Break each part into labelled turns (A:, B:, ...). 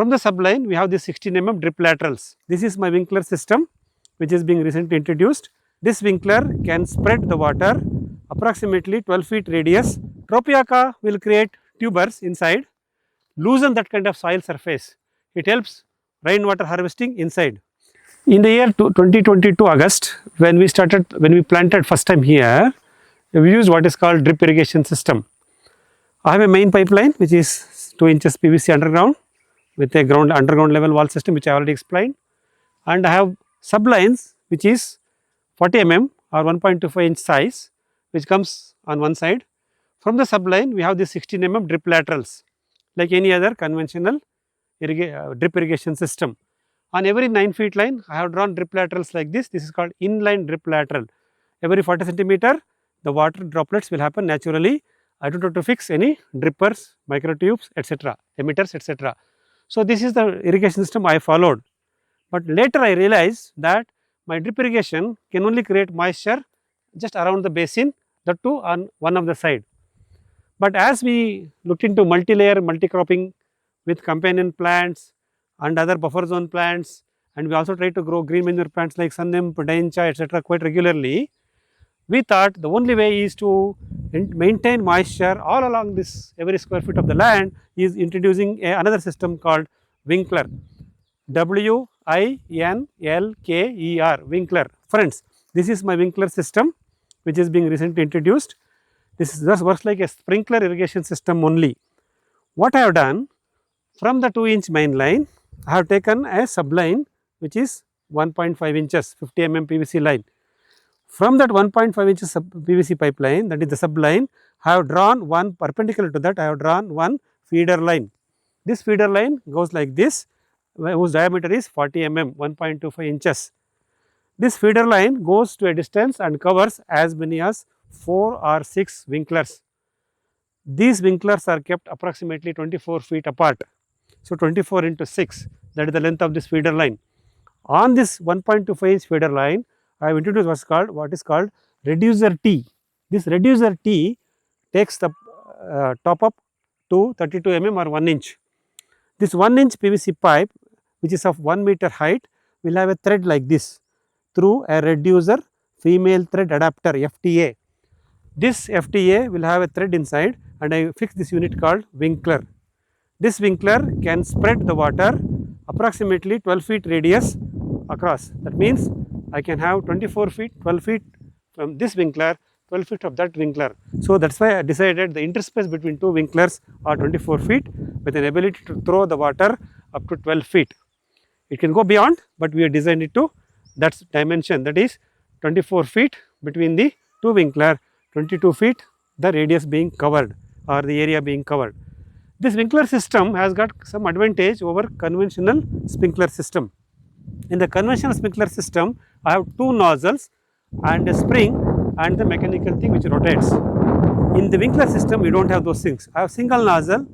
A: From the subline, we have this 16 mm drip laterals. This is my Winkler system, which is being recently introduced. This Winkler can spread the water approximately 12 feet radius. Tapioca will create tubers inside, loosen that kind of soil surface. It helps rainwater harvesting inside. In the year 2022 August, when we planted first time here, we used what is called drip irrigation system. I have a main pipeline which is 2 inches PVC underground with a underground level wall system, which I already explained, and I have sublines which is 40 mm or 1.25 inch size, which comes on one side. From the subline, we have this 16 mm drip laterals like any other conventional drip irrigation system. On every 9 feet line, I have drawn drip laterals like this. This is called inline drip lateral. Every 40 centimeter, the water droplets will happen naturally. I do not have to fix any drippers, microtubes, etc., emitters, etc. So, this is the irrigation system I followed. But later I realized that my drip irrigation can only create moisture just around the basin, that too on one of the side. But as we looked into multi-layer multi-cropping with companion plants and other buffer zone plants, and we also try to grow green manure plants like sunnymph, daincha, etc. quite regularly, we thought the only way is to maintain moisture all along this every square feet of the land is introducing another system called Winkler, W-I-N-L-K-E-R, Winkler. Friends, this is my Winkler system which is being recently introduced. This just works like a sprinkler irrigation system only. What I have done, from the 2-inch main line, I have taken a subline which is 1.5 inches, 50 mm PVC line. From that 1.5 inches PVC pipeline, that is the subline, I have drawn one perpendicular to that, I have drawn one feeder line. This feeder line goes like this, whose diameter is 40 mm, 1.25 inches. This feeder line goes to a distance and covers as many as 4 or 6 Winklers. These Winklers are kept approximately 24 feet apart. So, 24 into 6, that is the length of this feeder line. On this 1.25 inch feeder line, I have introduced what is called reducer T. This reducer T takes the top up to 32 mm or 1 inch. This 1 inch PVC pipe, which is of 1 meter height, will have a thread like this through a reducer female thread adapter FTA. This FTA will have a thread inside, and I fix this unit called Winkler. This Winkler can spread the water approximately 12 feet radius across. That means I can have 24 feet, 12 feet from this Winkler, 12 feet of that Winkler. So, that is why I decided the interspace between two Winklers are 24 feet with an ability to throw the water up to 12 feet. It can go beyond, but we have designed it to that dimension, that is 24 feet between the two Winkler, 22 feet the radius being covered or the area being covered. This Winkler system has got some advantage over conventional sprinkler system. In the conventional sprinkler system, I have two nozzles and a spring and the mechanical thing which rotates. In the Winkler system, we do not have those things. I have single nozzle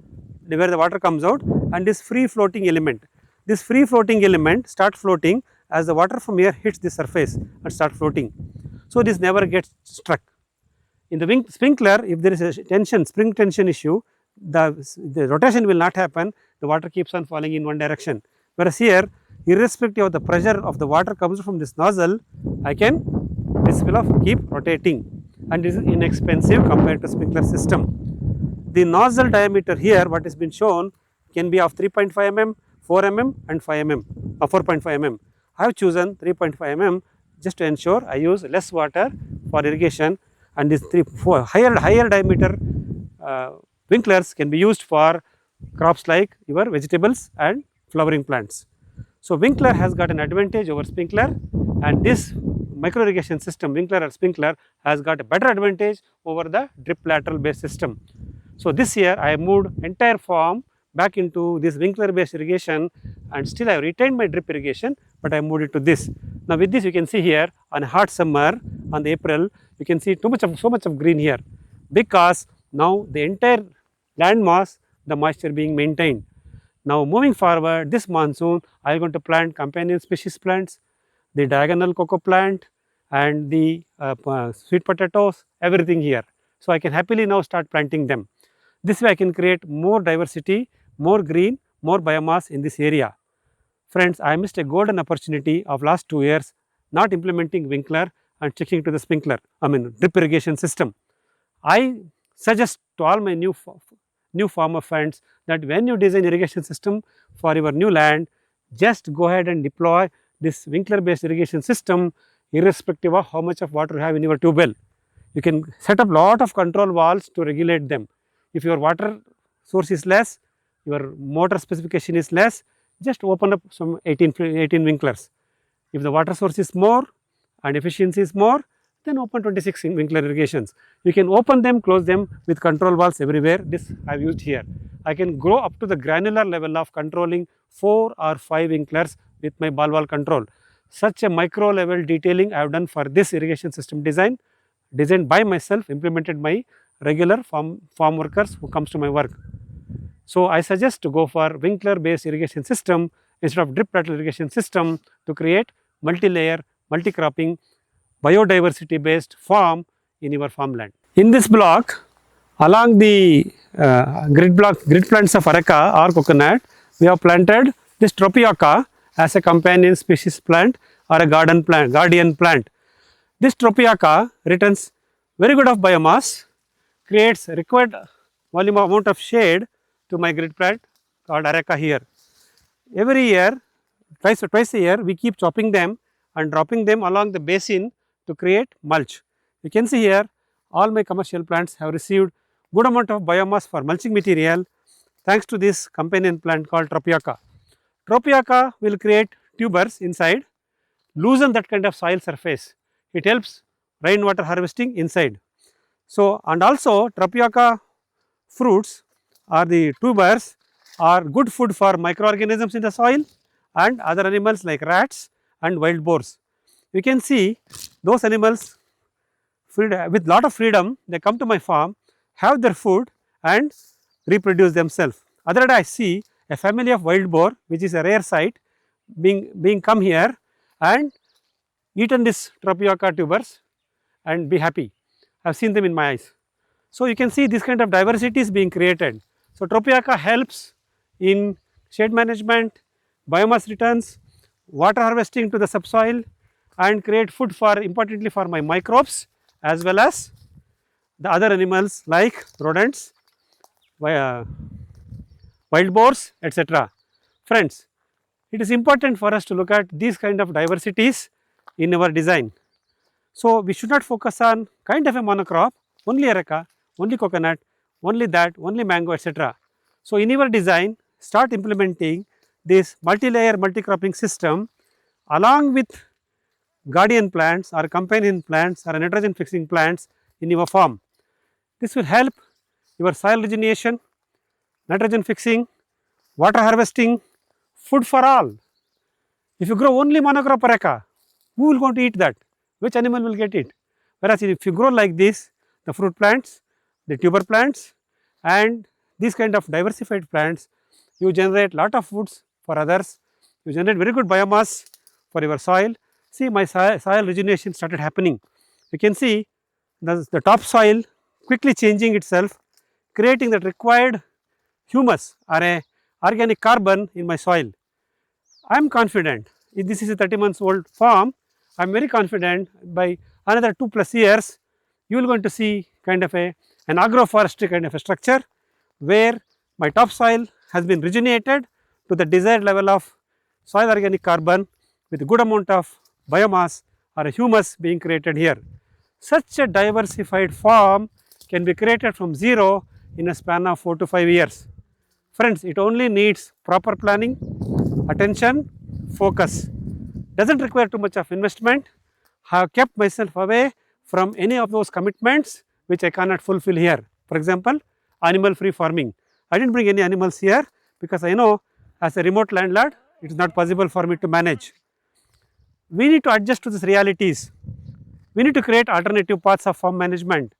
A: where the water comes out and this free floating element. This free floating element start floating as the water from here hits the surface and start floating. So, this never gets struck. In the sprinkler, if there is a tension, spring tension issue, the rotation will not happen, the water keeps on falling in one direction. Whereas here, irrespective of the pressure of the water comes from this nozzle, this will keep rotating, and this is inexpensive compared to sprinkler system. The nozzle diameter here, what has been shown, can be of 3.5 mm, 4 mm and 5 mm, 4.5 mm. I have chosen 3.5 mm just to ensure I use less water for irrigation, and these higher diameter Winklers can be used for crops like your vegetables and flowering plants. So, Winkler has got an advantage over sprinkler, and this micro irrigation system, Winkler or sprinkler, has got a better advantage over the drip lateral based system. So, this year I have moved entire farm back into this Winkler based irrigation, and still I have retained my drip irrigation, but I moved it to this. Now, with this you can see here on a hot summer, on the April, you can see so much of green here, because now the entire land mass, the moisture being maintained. Now, moving forward, this monsoon I am going to plant companion species plants, the diagonal cocoa plant and the sweet potatoes, everything here. So, I can happily now start planting them. This way I can create more diversity, more green, more biomass in this area. Friends, I missed a golden opportunity of last 2 years not implementing Winkler and checking to the drip irrigation system. I suggest to all my new farmer friends that when you design irrigation system for your new land, just go ahead and deploy this Winkler based irrigation system irrespective of how much of water you have in your tube well. You can set up lot of control valves to regulate them. If your water source is less, your motor specification is less, just open up some 18 Winklers. If the water source is more and efficiency is more, then open 26 Winkler irrigations. You can open them, close them with control valves everywhere. This I have used here. I can grow up to the granular level of controlling 4 or 5 Winklers with my ball valve control. Such a micro level detailing I have done for this irrigation system designed by myself, implemented by regular farm workers who comes to my work. So, I suggest to go for Winkler based irrigation system instead of drip rattle irrigation system to create multi-layer, multi-cropping, biodiversity based farm in your farmland. In this block, along the grid plants of Areca or coconut, we have planted this Tapioca as a companion species plant or a guardian plant. This Tapioca returns very good of biomass, creates required volume amount of shade to my grid plant called Areca here. Every year, twice a year, we keep chopping them and dropping them along the basin to create mulch. You can see here all my commercial plants have received good amount of biomass for mulching material thanks to this companion plant called Tapioca. Tapioca will create tubers inside, loosen that kind of soil surface. It helps rainwater harvesting inside. So, and also Tapioca fruits or the tubers are good food for microorganisms in the soil and other animals like rats and wild boars. You can see those animals with lot of freedom, they come to my farm, have their food and reproduce themselves. Other day I see a family of wild boar, which is a rare sight, being come here and eaten this Tapioca tubers and be happy. I have seen them in my eyes. So, you can see this kind of diversity is being created. So, Tapioca helps in shade management, biomass returns, water harvesting to the subsoil and create food for importantly for my microbes as well as the other animals like rodents, wild boars, etc. Friends, it is important for us to look at these kind of diversities in our design. So, we should not focus on kind of a monocrop, only Areca, only coconut, only that, only mango, etc. So, in your design, start implementing this multi-layer multi-cropping system along with guardian plants or companion plants or nitrogen fixing plants in your farm. This will help your soil regeneration, nitrogen fixing, water harvesting, food for all. If you grow only monocrop Areca, who will going to eat that? Which animal will get it? Whereas if you grow like this, the fruit plants, the tuber plants and these kind of diversified plants, you generate lot of foods for others, you generate very good biomass for your soil. See, my soil regeneration started happening. You can see the top soil quickly changing itself, creating that required humus or a organic carbon in my soil. I am confident, if this is a 30 months old farm, I am very confident by another 2+ years, you will going to see kind of an agroforestry kind of a structure where my topsoil has been regenerated to the desired level of soil organic carbon with a good amount of biomass or a humus being created here. Such a diversified farm can be created from zero in a span of 4 to 5 years. Friends, it only needs proper planning, attention, focus. Does not require too much of investment. I have kept myself away from any of those commitments which I cannot fulfill here. For example, animal free farming. I did not bring any animals here because I know as a remote landlord, it is not possible for me to manage. We need to adjust to these realities. We need to create alternative paths of farm management.